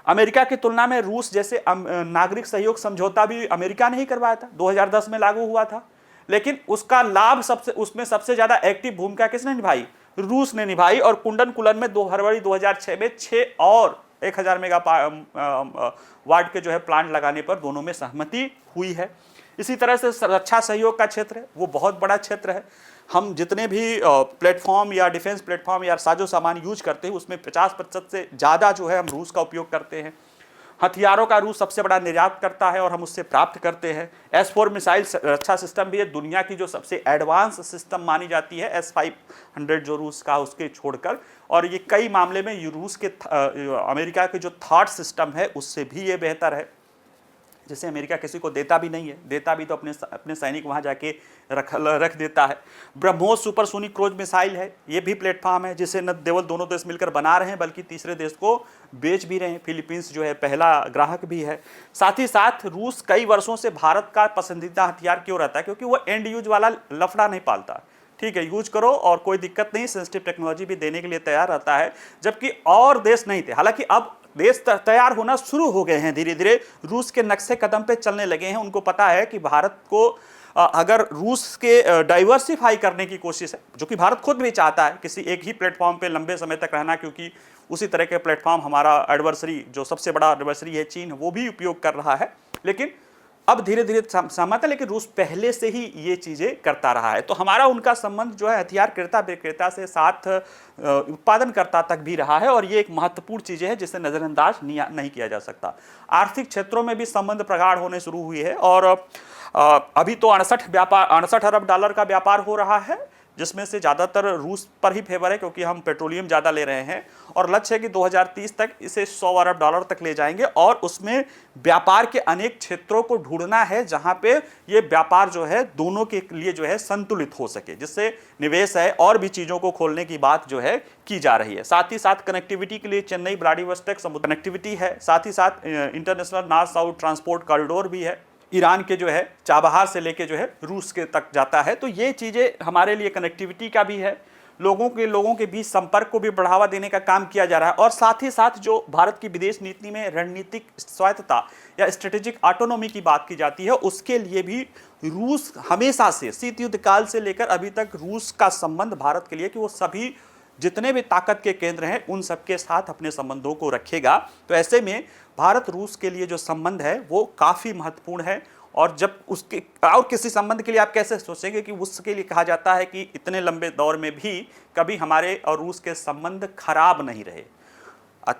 अमेरिका की तुलना में रूस जैसे नागरिक सहयोग समझौता भी अमेरिका ने ही करवाया था, 2010 में लागू हुआ था, लेकिन उसका लाभ उसमें सबसे ज़्यादा एक्टिव भूमिका किसने निभाई, रूस ने निभाई। और कुंडन कुलन में 2 फरवरी 2006 में 6 और 1000 मेगा वाट के जो है प्लांट लगाने पर दोनों में सहमति हुई है। इसी तरह से रक्षा सहयोग का क्षेत्र है, वो बहुत बड़ा क्षेत्र है। हम जितने भी प्लेटफॉर्म या डिफेंस प्लेटफॉर्म या साजो सामान यूज करते हैं उसमें 50% से ज़्यादा जो है हम रूस का उपयोग करते हैं। हथियारों का रूस सबसे बड़ा निर्यात करता है और हम उससे प्राप्त करते हैं। S-4 मिसाइल रक्षा सिस्टम भी है, दुनिया की जो सबसे एडवांस सिस्टम मानी जाती है S-500 जो रूस का, उसके छोड़कर। और ये कई मामले में रूस के अमेरिका के जो थॉट सिस्टम है उससे भी ये बेहतर है, जैसे अमेरिका किसी को देता भी नहीं है, देता भी तो अपने सैनिक वहाँ जाके रख देता है। ब्रह्मोस सुपरसोनिक क्रूज मिसाइल है, ये भी प्लेटफॉर्म है जिसे न केवल दोनों देश मिलकर बना रहे हैं बल्कि तीसरे देश को बेच भी रहे हैं। फिलीपींस जो है पहला ग्राहक भी है। साथ ही साथ रूस कई वर्षों से भारत का पसंदीदा हथियार क्यों रहता है, क्योंकि वो एंड यूज वाला लफड़ा नहीं पालता। ठीक है, यूज करो और कोई दिक्कत नहीं, सेंसिटिव टेक्नोलॉजी भी देने के लिए तैयार रहता है, जबकि और देश नहीं थे। हालांकि अब देश तैयार होना शुरू हो गए हैं, धीरे धीरे रूस के नक्शे कदम पे चलने लगे हैं। उनको पता है कि भारत को अगर रूस के डाइवर्सिफाई करने की कोशिश है, जो कि भारत खुद भी चाहता है किसी एक ही प्लेटफॉर्म पे लंबे समय तक रहना, क्योंकि उसी तरह के प्लेटफॉर्म हमारा एडवर्सरी जो सबसे बड़ा एडवर्सरी है चीन, वो भी उपयोग कर रहा है। लेकिन अब धीरे धीरे सहमत है, लेकिन रूस पहले से ही ये चीज़ें करता रहा है। तो हमारा उनका संबंध जो है हथियार क्रेता विक्रेता से साथ उत्पादनकर्ता तक भी रहा है, और ये एक महत्वपूर्ण चीज़ है जिसे नज़रअंदाज नहीं किया जा सकता। आर्थिक क्षेत्रों में भी संबंध प्रगाढ़ होने शुरू हुई है, और अभी तो 68 अरब डॉलर का व्यापार हो रहा है, जिसमें से ज़्यादातर रूस पर ही फेवर है क्योंकि हम पेट्रोलियम ज़्यादा ले रहे हैं, और लक्ष्य है कि 2030 तक इसे 100 अरब डॉलर तक ले जाएंगे और उसमें व्यापार के अनेक क्षेत्रों को ढूंढना है जहां पे ये व्यापार जो है दोनों के लिए जो है संतुलित हो सके, जिससे निवेश है और भी चीज़ों को खोलने की बात जो है की जा रही है। साथ ही साथ कनेक्टिविटी के लिए चेन्नई व्लादिवोस्टोक समुद्र कनेक्टिविटी है, साथ ही साथ international north south transport corridor भी है, ईरान के जो है चाबहार से लेके जो है रूस के तक जाता है। तो ये चीज़ें हमारे लिए कनेक्टिविटी का भी है, लोगों के बीच संपर्क को भी बढ़ावा देने का काम किया जा रहा है, और साथ ही साथ जो भारत की विदेश नीति में रणनीतिक स्वायत्तता या स्ट्रेटेजिक ऑटोनॉमी की बात की जाती है, उसके लिए भी रूस हमेशा से शीत युद्ध काल से लेकर अभी तक रूस का संबंध भारत के लिए कि वो सभी जितने भी ताकत के केंद्र हैं उन सबके साथ अपने संबंधों को रखेगा। तो ऐसे में भारत रूस के लिए जो संबंध है वो काफ़ी महत्वपूर्ण है, और जब उसके और किसी संबंध के लिए आप कैसे सोचेंगे कि उसके लिए कहा जाता है कि इतने लंबे दौर में भी कभी हमारे और रूस के संबंध खराब नहीं रहे,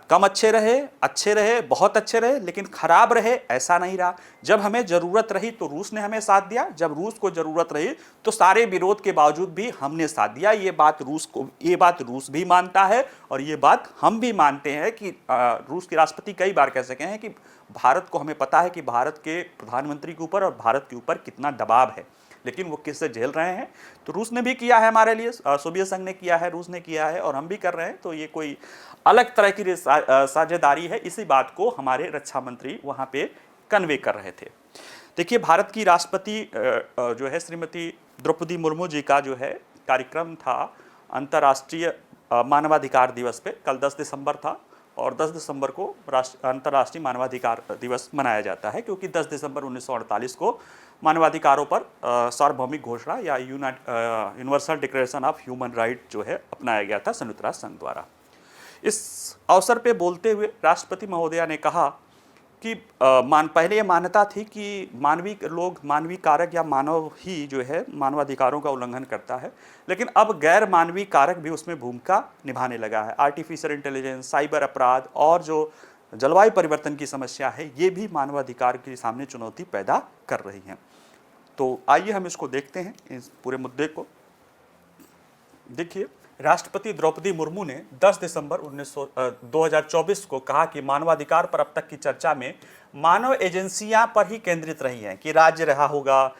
कम अच्छे रहे, बहुत अच्छे रहे, लेकिन खराब रहे ऐसा नहीं रहा। जब हमें ज़रूरत रही तो रूस ने हमें साथ दिया, जब रूस को ज़रूरत रही तो सारे विरोध के बावजूद भी हमने साथ दिया। ये बात रूस भी मानता है, और ये बात हम भी मानते हैं कि रूस के राष्ट्रपति कई बार कह सके हैं कि भारत को, हमें पता है कि भारत के प्रधानमंत्री के ऊपर और भारत के ऊपर कितना दबाव है, लेकिन वो किससे झेल रहे हैं। तो रूस ने भी किया है हमारे लिए, सोवियत संघ ने किया है, रूस ने किया है, और हम भी कर रहे हैं। तो ये कोई अलग तरह की साझेदारी है, इसी बात को हमारे रक्षा मंत्री वहाँ पे कन्वे कर रहे थे। देखिए, भारत की राष्ट्रपति जो है श्रीमती द्रौपदी मुर्मू जी का जो है कार्यक्रम था अंतर्राष्ट्रीय मानवाधिकार दिवस पे, कल 10 दिसंबर था, और 10 दिसंबर को अंतर्राष्ट्रीय मानवाधिकार दिवस मनाया जाता है क्योंकि 10 दिसंबर 1948 को मानवाधिकारों पर सार्वभौमिक घोषणा या universal declaration of human right जो है अपनाया गया था संयुक्त राष्ट्र संघ द्वारा। इस अवसर पे बोलते हुए राष्ट्रपति महोदया ने कहा कि पहले ये मान्यता थी कि मानवीय कारक या मानव ही जो है मानवाधिकारों का उल्लंघन करता है, लेकिन अब गैर मानवीय कारक भी उसमें भूमिका निभाने लगा है। आर्टिफिशियल इंटेलिजेंस, साइबर अपराध और जो जलवायु परिवर्तन की समस्या है, ये भी मानवाधिकार के सामने चुनौती पैदा कर रही हैं। तो आइए हम इसको देखते हैं, इस पूरे मुद्दे को। देखिए, राष्ट्रपति द्रौपदी मुर्मू ने 10 दिसंबर 2024 को कहा कि मानवाधिकार पर अब तक की चर्चा में मानव एजेंसियां पर ही केंद्रित रही हैं, कि राज्य रहा होगा,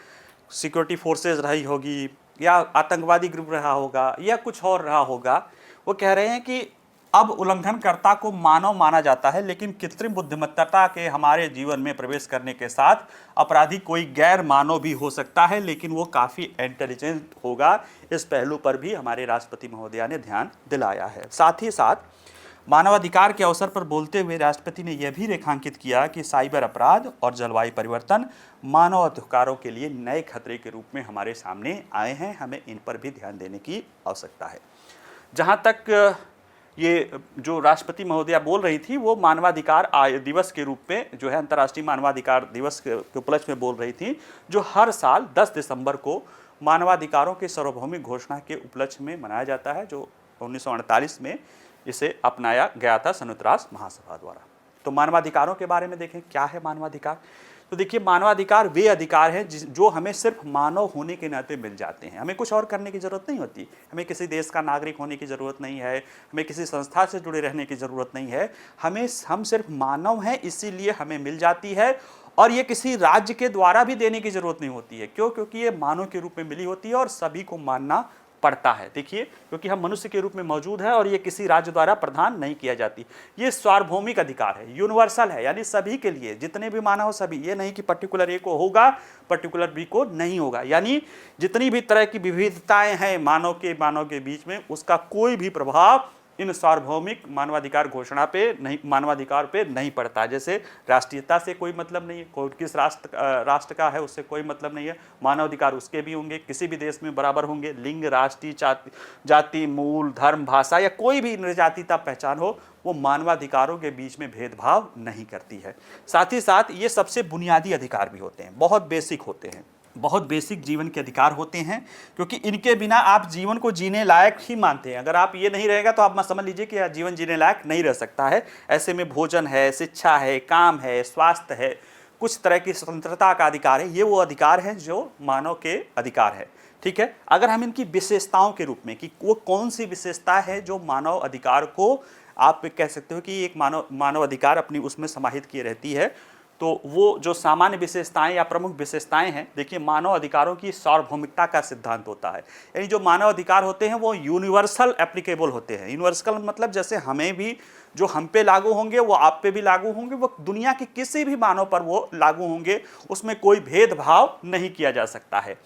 सिक्योरिटी फोर्सेज रही होगी, या आतंकवादी ग्रुप रहा होगा, या कुछ और रहा होगा। वो कह रहे हैं कि अब उल्लंघनकर्ता को मानव माना जाता है, लेकिन कृत्रिम बुद्धिमत्ता के हमारे जीवन में प्रवेश करने के साथ अपराधी कोई गैर मानव भी हो सकता है, लेकिन वो काफ़ी इंटेलिजेंट होगा। इस पहलू पर भी हमारे राष्ट्रपति महोदया ने ध्यान दिलाया है। साथ ही साथ मानवाधिकार के अवसर पर बोलते हुए राष्ट्रपति ने यह भी रेखांकित किया कि साइबर अपराध और जलवायु परिवर्तन मानवाधिकारों के लिए नए खतरे के रूप में हमारे सामने आए हैं, हमें इन पर भी ध्यान देने की आवश्यकता है। जहाँ तक ये जो राष्ट्रपति महोदया बोल रही थी वो मानवाधिकार दिवस के रूप में जो है अंतर्राष्ट्रीय मानवाधिकार दिवस के उपलक्ष्य में बोल रही थी, जो हर साल 10 दिसंबर को मानवाधिकारों के सार्वभौमिक घोषणा के उपलक्ष्य में मनाया जाता है, जो 1948 में इसे अपनाया गया था संयुक्त राष्ट्र महासभा द्वारा। तो मानवाधिकारों के बारे में देखें, क्या है मानवाधिकार। तो देखिए, मानवाधिकार वे अधिकार हैं जो हमें सिर्फ मानव होने के नाते मिल जाते हैं। हमें कुछ और करने की ज़रूरत नहीं होती, हमें किसी देश का नागरिक होने की ज़रूरत नहीं है, हमें किसी संस्था से जुड़े रहने की ज़रूरत नहीं है। हम सिर्फ मानव हैं, इसीलिए हमें मिल जाती है, और ये किसी राज्य के द्वारा भी देने की ज़रूरत नहीं होती है। क्यों? क्योंकि ये मानव के रूप में मिली होती है और सभी को मानना पड़ता है। देखिए, क्योंकि हम मनुष्य के रूप में मौजूद है और ये किसी राज्य द्वारा प्रदान नहीं किया जाती। ये सार्वभौमिक अधिकार है, यूनिवर्सल है, यानी सभी के लिए, जितने भी मानव सभी, ये नहीं कि पर्टिकुलर ए को होगा पर्टिकुलर बी को नहीं होगा। यानी जितनी भी तरह की विविधताएं हैं मानव के बीच में, उसका कोई भी प्रभाव इन सार्वभौमिक मानवाधिकार पे नहीं पड़ता। जैसे राष्ट्रीयता से कोई मतलब नहीं है, कोई किस राष्ट्र का है उससे कोई मतलब नहीं है, मानवाधिकार उसके भी होंगे, किसी भी देश में बराबर होंगे। लिंग, राष्ट्रीय जाति, मूल, धर्म, भाषा या कोई भी निर्जातीयता पहचान हो, वो मानवाधिकारों के बीच में भेदभाव नहीं करती है। साथ ही साथ ये सबसे बुनियादी अधिकार भी होते हैं, बहुत बेसिक होते हैं, बहुत बेसिक जीवन के अधिकार होते हैं, क्योंकि इनके बिना आप जीवन को जीने लायक ही मानते हैं। अगर आप ये नहीं रहेगा तो आप मत समझ लीजिए कि जीवन जीने लायक नहीं रह सकता है। ऐसे में भोजन है, शिक्षा है, काम है, स्वास्थ्य है, कुछ तरह की स्वतंत्रता का अधिकार है। ये वो अधिकार हैं जो मानव के अधिकार है। ठीक है। अगर हम इनकी विशेषताओं के रूप में कि वो कौन सी विशेषता है जो मानव अधिकार को आप कह सकते हो कि एक मानव अधिकार अपनी उसमें समाहित किए रहती है, तो वो जो सामान्य विशेषताएं या प्रमुख विशेषताएं हैं, देखिए मानव अधिकारों की सार्वभौमिकता का सिद्धांत होता है। यानी जो मानव अधिकार होते हैं वो यूनिवर्सल एप्लीकेबल होते हैं। यूनिवर्सल मतलब जैसे हमें भी जो हम पे लागू होंगे वो आप पे भी लागू होंगे, वो दुनिया के किसी भी मानव पर वो लागू होंगे, उसमें कोई भेदभाव नहीं किया जा सकता है।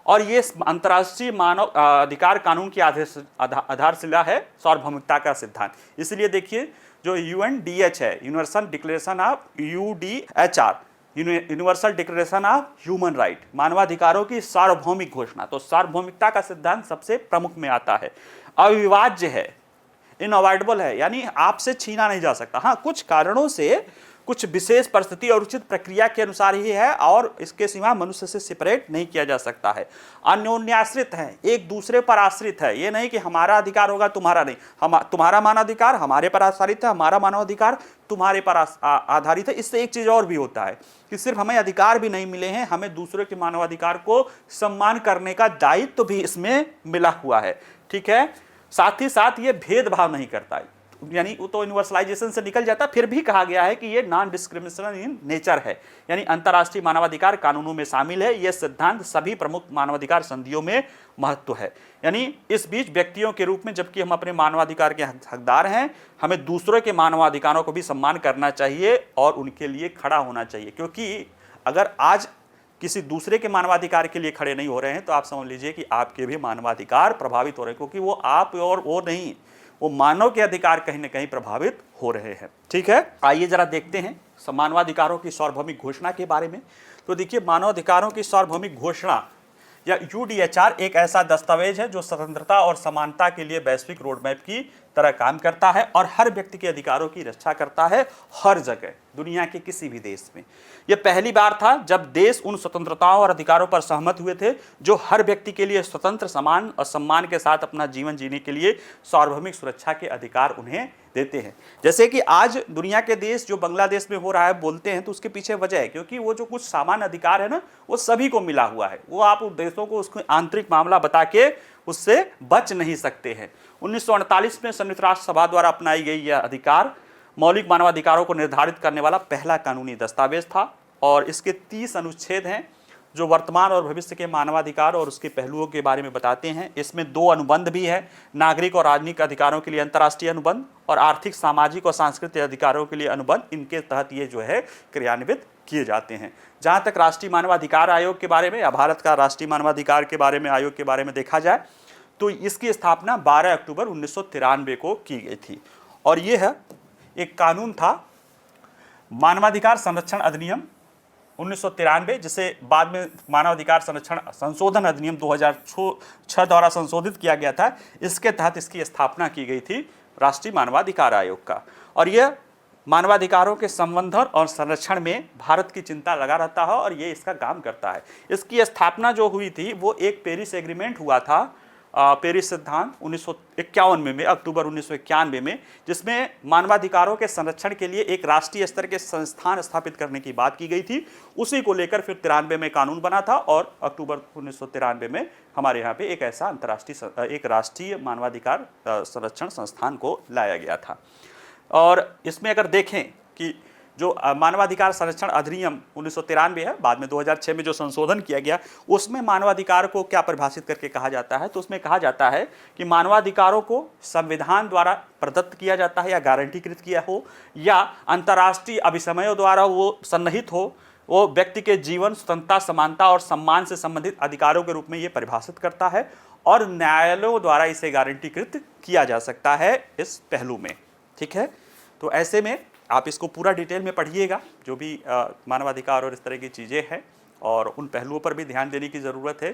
और ये अंतर्राष्ट्रीय मानव अधिकार कानून की आधारशिला है सार्वभौमिकता का सिद्धांत। इसलिए देखिए जो UNDH है, universal declaration of UDHR, universal declaration of human right, मानवाधिकारों की सार्वभौमिक घोषणा, तो सार्वभौमिकता का सिद्धांत सबसे प्रमुख में आता है। अविभाज्य है, इनअवॉइडेबल है, यानी आपसे छीना नहीं जा सकता। हाँ, कुछ कारणों से कुछ विशेष परिस्थिति और उचित प्रक्रिया के अनुसार ही है और इसके सिवा मनुष्य से सेपरेट नहीं किया जा सकता है। अन्योन्याश्रित है, एक दूसरे पर आश्रित है, ये नहीं कि हमारा अधिकार होगा तुम्हारा नहीं, तुम्हारा मानवाधिकार हमारे पर आधारित है, हमारा मानवाधिकार तुम्हारे पर आधारित है। इससे एक चीज और भी होता है कि सिर्फ हमें अधिकार भी नहीं मिले हैं, हमें दूसरे के मानवाधिकार को सम्मान करने का दायित्व भी इसमें मिला हुआ है। ठीक है, साथ ही साथ ये भेदभाव नहीं करता है, यानी वो तो यूनिवर्सलाइजेशन से निकल जाता, फिर भी कहा गया है कि ये नॉन डिस्क्रिमिनेशन इन नेचर है, यानी अंतर्राष्ट्रीय मानवाधिकार कानूनों में शामिल है। यह सिद्धांत सभी प्रमुख मानवाधिकार संधियों में महत्व है। यानी इस बीच व्यक्तियों के रूप में जबकि हम अपने मानवाधिकार के हकदार हैं, हमें दूसरों के मानवाधिकारों को भी सम्मान करना चाहिए और उनके लिए खड़ा होना चाहिए। क्योंकि अगर आज किसी दूसरे के मानवाधिकार के लिए खड़े नहीं हो रहे हैं तो आप समझ लीजिए कि आपके भी मानवाधिकार प्रभावित हो रहे हैं, क्योंकि वो आप और वो नहीं, वो मानव के अधिकार कहीं ना कहीं प्रभावित हो रहे हैं। ठीक है, आइए जरा देखते हैं मानवाधिकारों की सार्वभौमिक घोषणा के बारे में। तो देखिए, मानवाधिकारों की सार्वभौमिक घोषणा या UDHR एक ऐसा दस्तावेज है जो स्वतंत्रता और समानता के लिए वैश्विक रोडमैप की तरह काम करता है और हर व्यक्ति के अधिकारों की रक्षा करता है, हर जगह दुनिया के किसी भी देश में। यह पहली बार था जब देश उन स्वतंत्रताओं और अधिकारों पर सहमत हुए थे जो हर व्यक्ति के लिए स्वतंत्र, समान और सम्मान के साथ अपना जीवन जीने के लिए सार्वभौमिक सुरक्षा के अधिकार उन्हें देते हैं। जैसे कि आज दुनिया के देश जो बांग्लादेश में हो रहा है बोलते हैं, तो उसके पीछे वजह है क्योंकि वो जो कुछ सामान्य अधिकार है ना, वो सभी को मिला हुआ है। वो आप देशों को उसको आंतरिक मामला बता के उससे बच नहीं सकते हैं। 1948 में संयुक्त राष्ट्र सभा द्वारा अपनाई गई यह अधिकार मौलिक मानवाधिकारों को निर्धारित करने वाला पहला कानूनी दस्तावेज था और इसके 30 अनुच्छेद हैं जो वर्तमान और भविष्य के मानवाधिकार और उसके पहलुओं के बारे में बताते हैं। इसमें 2 अनुबंध भी है, नागरिक और राजनीतिक अधिकारों के लिए अंतर्राष्ट्रीय अनुबंध और आर्थिक, सामाजिक और सांस्कृतिक अधिकारों के लिए अनुबंध। इनके तहत ये जो है क्रियान्वित किए जाते हैं। जहाँ तक राष्ट्रीय मानवाधिकार आयोग के बारे में या भारत का राष्ट्रीय मानवाधिकार के बारे में आयोग के बारे में देखा जाए तो इसकी स्थापना 12 अक्टूबर 1993 को की गई थी और यह एक कानून था, मानवाधिकार संरक्षण अधिनियम 1993, जिसे बाद में मानवाधिकार संरक्षण संशोधन अधिनियम 2006 द्वारा संशोधित किया गया था। इसके तहत इसकी स्थापना की गई थी राष्ट्रीय मानवाधिकार आयोग का और यह मानवाधिकारों के संवर्धन और संरक्षण में भारत की चिंता लगा रहता है और ये इसका काम करता है। इसकी स्थापना जो हुई थी वो एक पेरिस एग्रीमेंट हुआ था, पेरिस सिद्धांत 1951 में, अक्टूबर 1991 में, जिसमें मानवाधिकारों के संरक्षण के लिए एक राष्ट्रीय स्तर के संस्थान स्थापित करने की बात की गई थी। उसी को लेकर फिर 93 में कानून बना था और अक्टूबर 1993 में हमारे यहाँ पे एक ऐसा एक राष्ट्रीय मानवाधिकार संरक्षण संस्थान को लाया गया था। और इसमें अगर देखें कि जो मानवाधिकार संरक्षण अधिनियम 1993 है, बाद में 2006 में जो संशोधन किया गया, उसमें मानवाधिकार को क्या परिभाषित करके कहा जाता है, तो उसमें कहा जाता है कि मानवाधिकारों को संविधान द्वारा प्रदत्त किया जाता है या गारंटीकृत किया हो या अंतर्राष्ट्रीय अभिसमयों द्वारा वो सन्निहित हो, वो व्यक्ति के जीवन, स्वतंत्रता, समानता और सम्मान से संबंधित अधिकारों के रूप में ये परिभाषित करता है और न्यायालयों द्वारा इसे गारंटीकृत किया जा सकता है इस पहलू में। ठीक है, तो ऐसे में आप इसको पूरा डिटेल में पढ़िएगा, जो भी मानवाधिकार और इस तरह की चीज़ें हैं, और उन पहलुओं पर भी ध्यान देने की ज़रूरत है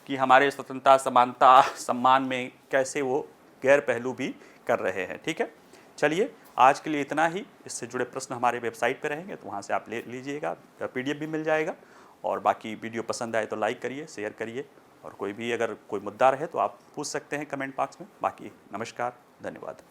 कि हमारे स्वतंत्रता, समानता, सम्मान में कैसे वो गैर पहलू भी कर रहे हैं। ठीक है, चलिए आज के लिए इतना ही। इससे जुड़े प्रश्न हमारे वेबसाइट पर रहेंगे, तो वहाँ से आप ले लीजिएगा, PDF भी मिल जाएगा। और बाकी वीडियो पसंद आए तो लाइक करिए, शेयर करिए, और कोई भी अगर कोई मुद्दा रहे तो आप पूछ सकते हैं कमेंट बॉक्स में। बाकी नमस्कार, धन्यवाद।